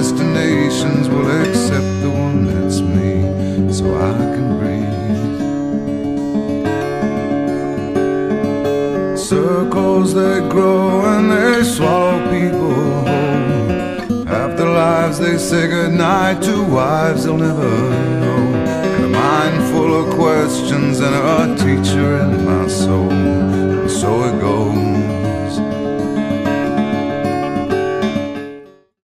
destinations will accept the one that's me, so I can breathe. Circles they grow and they swallow people whole. After lives they say goodnight to wives they'll never know. And a mind full of questions and a teacher in my soul. And so it goes.